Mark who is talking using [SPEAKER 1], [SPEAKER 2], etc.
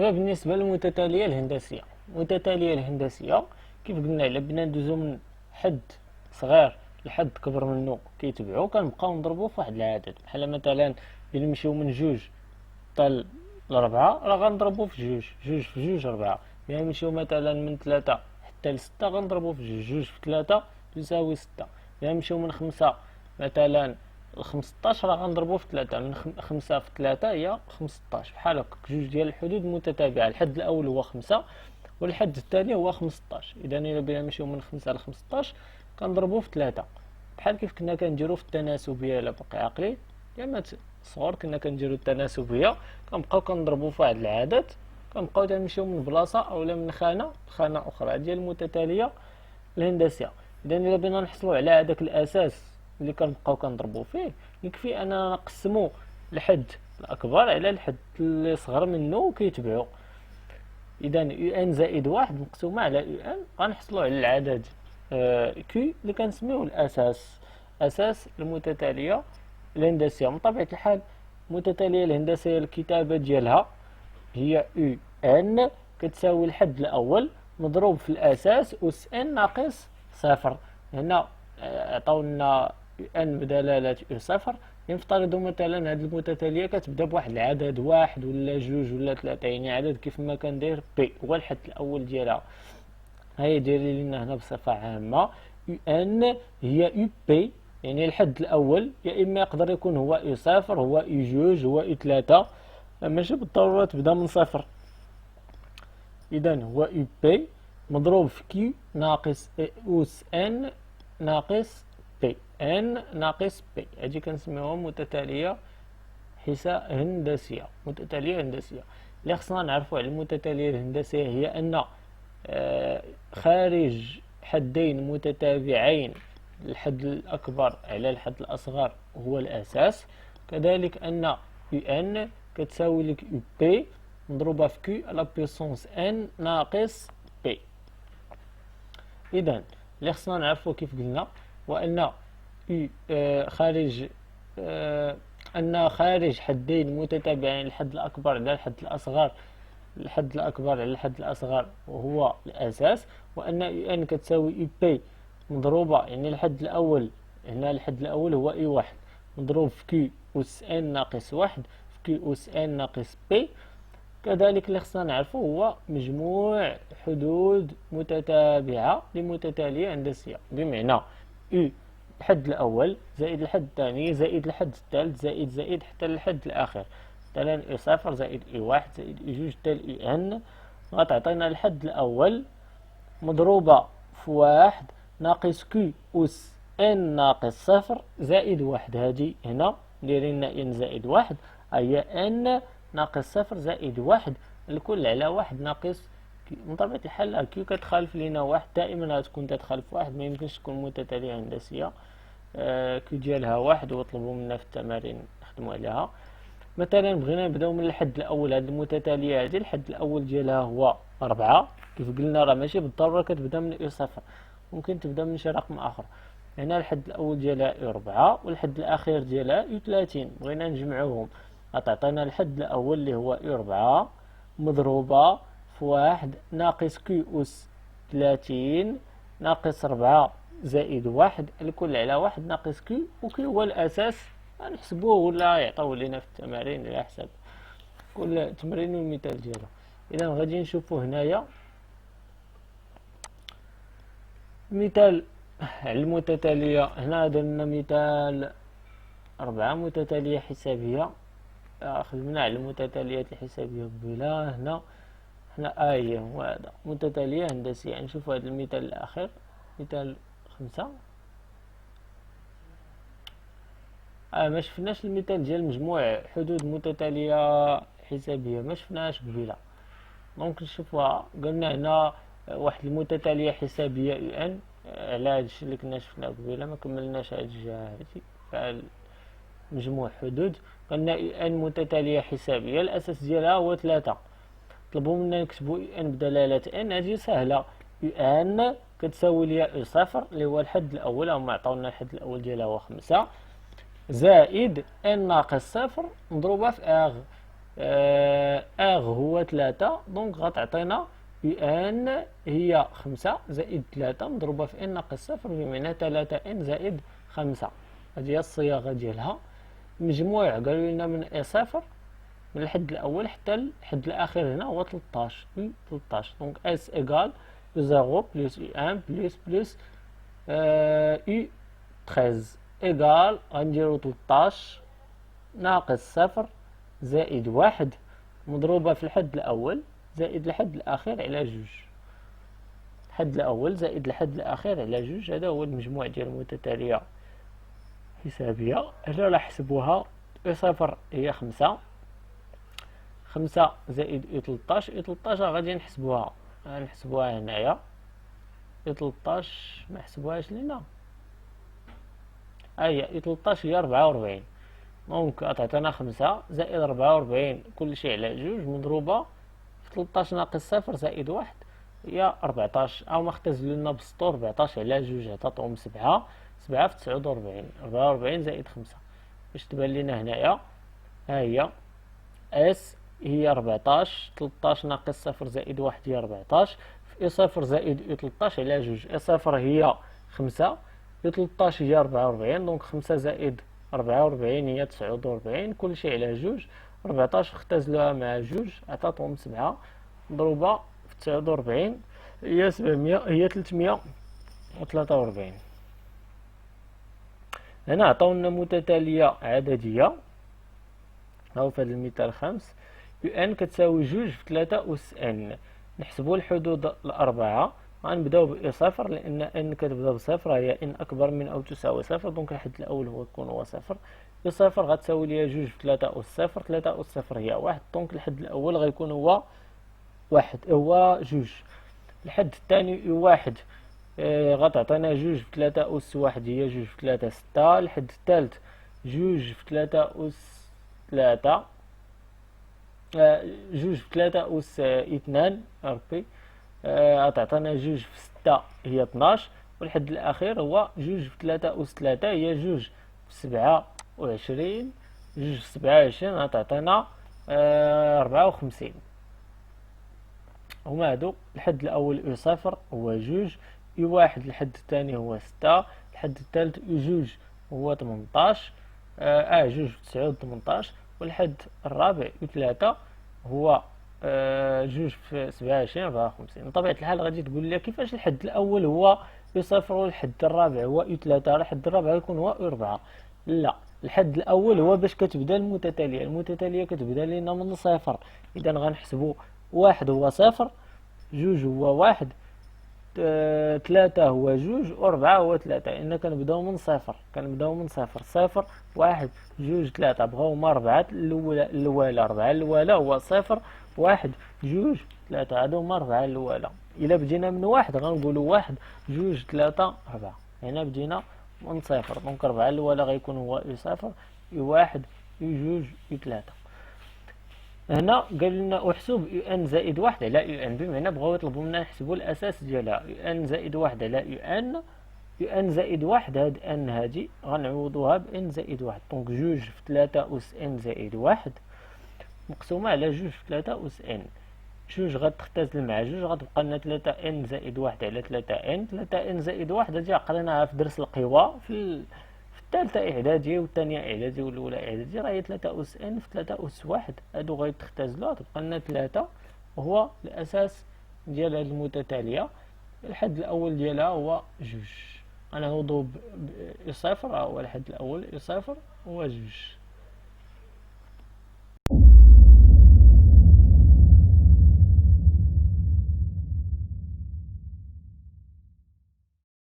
[SPEAKER 1] دابا بالنسبة للمتتالية الهندسية، المتتالية الهندسية كيف قلنا إلا بغينا ندوزو من حد صغير لحد كبر منو كيتبعو كنبقاو نضربو فواحد العدد، بحال مثلا إلا نمشيو من جوج حتى لربعة راه غنضربو في جوج، جوج في جوج ربعة. إلا نمشيو مثلا من ثلاثة حتى لستة غنضربو في جوج، جوج في ثلاثة تساوي ستة. إلا نمشيو من خمسة مثلا ل15 راه غنضربو في ثلاثة، من خمسة في ثلاثة هي 15، بحال هكاك جوج ديال الحدود متتابعة. الحد الأول هو خمسة والحد الثاني هو 15. إذا إلا بغينا نمشيو من خمسة ل15 كنضربو في ثلاثة، بحال كيف كنا كنديرو في التناسبية. إلا باقي عاقلين يا صغار كنا كنديرو التناسبية، كنبقاو كنضربو في واحد العدد، كنبقاو تنمشيو من بلاصة أولا من خانة لخانة أخرى ديال المتتالية الهندسية. إذا إلا بغينا نحصلو على هداك الأساس اللي كنبقاو كنضربو فيه، يكفي أننا نقسمو الحد الأكبر على الحد اللي صغر منو كيتبعو. إذا يو ان زائد واحد مقسومة على يو ان غنحصلو على العدد كي اللي كنسميوه الأساس، أساس المتتالية الهندسية. من طبيعة الحال المتتالية الهندسية الكتابة ديالها هي يو ان كتساوي الحد الأول مضروب في الأساس أس ان ناقص صفر. هنا عطاونا يو ان بدلالة يو صفر. نفترضوا مثلا هاد المتتالية كتبدا بواحد العدد واحد ولا جوج ولا ثلاثة، يعني عدد كيف ما كندير بي هو الحد الأول ديالها. هاي دايرين لنا هنا بصفة عامة يو ان هي يو بي، يعني الحد الأول يا إما يقدر يكون هو يو صفر هو يو جوج هو يو ثلاثة، ماشي بالضرورة تبدا من صفر. إذا هو يو بي مضروب في كيو ناقص أس ان ناقص بي، ان ناقص بي. هادي كنسميوها متتالية هندسية، متتالية هندسية. اللي خصنا نعرفو على المتتالية الهندسية هي أن خارج حدين متتابعين الحد الأكبر على الحد الأصغر هو الأساس، كذلك أن يو ان كتساوي لك يو بي مضروبة في كيو على بيسونس ان ناقص بي. إذا اللي خصنا نعرفو كيف قلنا وأن خارج أن خارج حدين متتابعين الحد الأكبر على الحد الأصغر، الحد الأكبر على الحد الأصغر وهو الأساس، وأن يو ان كتساوي يو بي مضروبة، يعني الحد الأول هنا الحد الأول هو اي واحد مضروب في كي أس ان ناقص واحد في كي أس ان ناقص بي. كذلك اللي خصنا نعرفه هو مجموع حدود متتابعة لمتتالية هندسية، بمعنى يو الحد الأول زائد الحد الثاني زائد الحد الثالث زائد حتى الحد الأخير. مثلا اي صفر زائد اي واحد زائد اي جوج حتى اي ان غتعطينا الحد الأول مضروبة في واحد ناقص كي أس ان ناقص صفر زائد واحد. هادي هنا دايرين ان زائد واحد هي ان ناقص صفر زائد واحد الكل على واحد ناقص كي. من طبيعة الحال كي كتخالف لينا واحد دائما غتكون تتخالف واحد، ما يمكنش تكون متتالية هندسية كي ديالها واحد وطلبوا منا في التمارين نخدموا عليها. مثلا بغينا نبداو من الحد الاول، هاد المتتاليه هادي الحد الاول ديالها هو 4. كيف قلنا راه ماشي بالضروره كتبدا من اي صفر، ممكن تبدا من شي رقم اخر. هنا الحد الاول ديالها اي 4 والحد الاخير ديالها اي 30. بغينا نجمعوهم غتعطينا الحد الاول اللي هو اي 4 مضروبه في واحد ناقص كي اس 30 ناقص 4 زائد واحد الكل على واحد ناقص كي، وكي هو الأساس نحسبوه ولا يعطوه لنا في التمارين على حسب كل تمرين والمثال ديالو. إذا غادي نشوفو هنايا مثال على المتتالية. هنا درنا مثال 4 متتالية حسابية، خدمنا على المتتاليات الحسابية بلا. هنا هي هو هذا متتالية هندسية. نشوف هذا المثال الأخير مثال 5. ما شفناش المثال ديال مجموع حدود متتالية حسابية، ما شفناهاش قبيله. ممكن نشوفوها. قلنا هنا واحد المتتالية حسابية يو ان على هادشي اللي كنا شفناه قبيله، ما كملناش هاد الجهة هادي. فمجموع حدود قلنا يو ان متتالية حسابية الأساس ديالها هو 3. طلبوا منا نكتبوا يو ان بدلالة ان، هادي سهلة. يو ان كتساوي ليا يو صفر اللي هو الحد الأول، هما عطاونا الحد الأول ديالها هو 5 زائد ان ناقص صفر مضروبة في اغ. اغ هو 3 دونك غتعطينا يو ان هي 5 زائد 3 مضروبة في ان ناقص 0 بمعنى 3 ان زائد 5. هذه هي الصياغة ديالها. المجموع قالوا لنا من اي 0 من الحد الاول حتى الحد الاخير هنا هو 13 13. دونك اس ايكال 0 بلس يو ان بلس يو 13 ايكال غنديرو 13 ناقص 0 زائد 1 مضروبة في الحد الأول زائد الحد الأخير على جوج. الحد الأول زائد الحد الأخير على جوج، هذا هو المجموع ديال المتتالية حسابية. هنا راح نحسبوها. اي صفر هي 5 زائد اي 13. اي 13 غادي نحسبوها هنايا. اي 13 ما حسبوهاش لينا، هي اي 13 هي 44. دونك عطاتنا 5 زائد 44 كلشي على جوج مضروبة في 13 ناقص 0 زائد 1 هي 14. أو ما اختزلو لنا بالسطور 14 على جوج عطاتهم 7 في 49. 44 زائد 5 باش تبان لينا هنايا. ها هي اس هي 14 13 ناقص 0 زائد 1 هي 14 في اي 0 زائد اي 13 على جوج. اي 0 هي 5 اي 13 هي 44. دونك 5 زائد 44 هي 49 كلشي على جوج. 14 اختزلوها مع جوج عطاتهم 7 مضروبة في 49 هي 700 هي 343. هنا عطاونا متتالية عددية. هاو في هذا المثال 5 يو ان كتساوي جوج في 3 أس ان. نحسبو الحدود الأربعة. غنبداو بإي صفر لأن ان كتبدا بصفر، هي ان أكبر من أو تساوي صفر. دونك الحد الأول هو يكون هو صفر. إي صفر غتساوي ليا جوج في 3 أس صفر. 3 أس صفر هي واحد. دونك الحد الأول غيكون هو واحد هو جوج. الحد الثاني واحد غتعطينا جوج في 3 أس واحد هي جوج في 3 6. الحد الثالث جوج في 3 أس 3 جوج في 3 أس 2 ربي غتعطينا جوج في 6 هي 12. والحد الأخير هو جوج في 3 أس 3 هي جوج في 27. جوج في 27 غتعطينا 54. هما هادو. الحد الأول اي صفر هو جوج، اي واحد الحد الثاني هو 6، الحد الثالث اي جوج هو 18 جوج في 9 و 18. والحد الرابع اي 3 هو جوج في 27 54. بطبيعة الحال غادي تقول لي كيفاش الحد الأول هو اي صفر والحد الرابع هو اي 3؟ الحد الرابع يكون هو اي 4. لا، الحد الأول هو باش كتبدا المتتالية كتبدا لينا من صفر. إذا غنحسبو واحد هو صفر، جوج هو واحد، 3 هو جوج، و4 هو 3. إنا كنبداو من صفر صفر واحد جوج 3 بغاو هما 4 الأولى 4 الأولى هو صفر واحد جوج 3. هادو هما 4 الأولى. إلا بدينا من واحد غنقولو واحد جوج 3 4. هنا بدينا من صفر. دونك 4 الأولى غيكون هو اي صفر اي واحد اي جوج اي 3. هنا قال لنا احسب يو ان زائد واحد على يو ان، بمعنى بغاو يطلبوا منا نحسبوا الاساس ديالها. يو ان زائد واحد على يو ان زائد واحد، هاد ان هادي غنعوضوها بان زائد واحد. دونك جوج في 3 أس ان زائد واحد مقسومة على جوج في 3 أس ان. جوج غتختزل مع جوج غتبقى لنا 3 ان زائد واحد على 3 ان. 3 ان زائد واحد هادي عقلناها في درس القوى في الثالثة إعدادية والثانية إعدادية والأولى إعدادية. راهي 3 أس ان في 3 أس واحد، هادو غيتختزلو تبقى لنا 3 وهو الأساس ديال هاد المتتالية. الحد الأول ديالها هو جوج. غنعوضو بصفر، هو الحد الأول صفر هو جوج.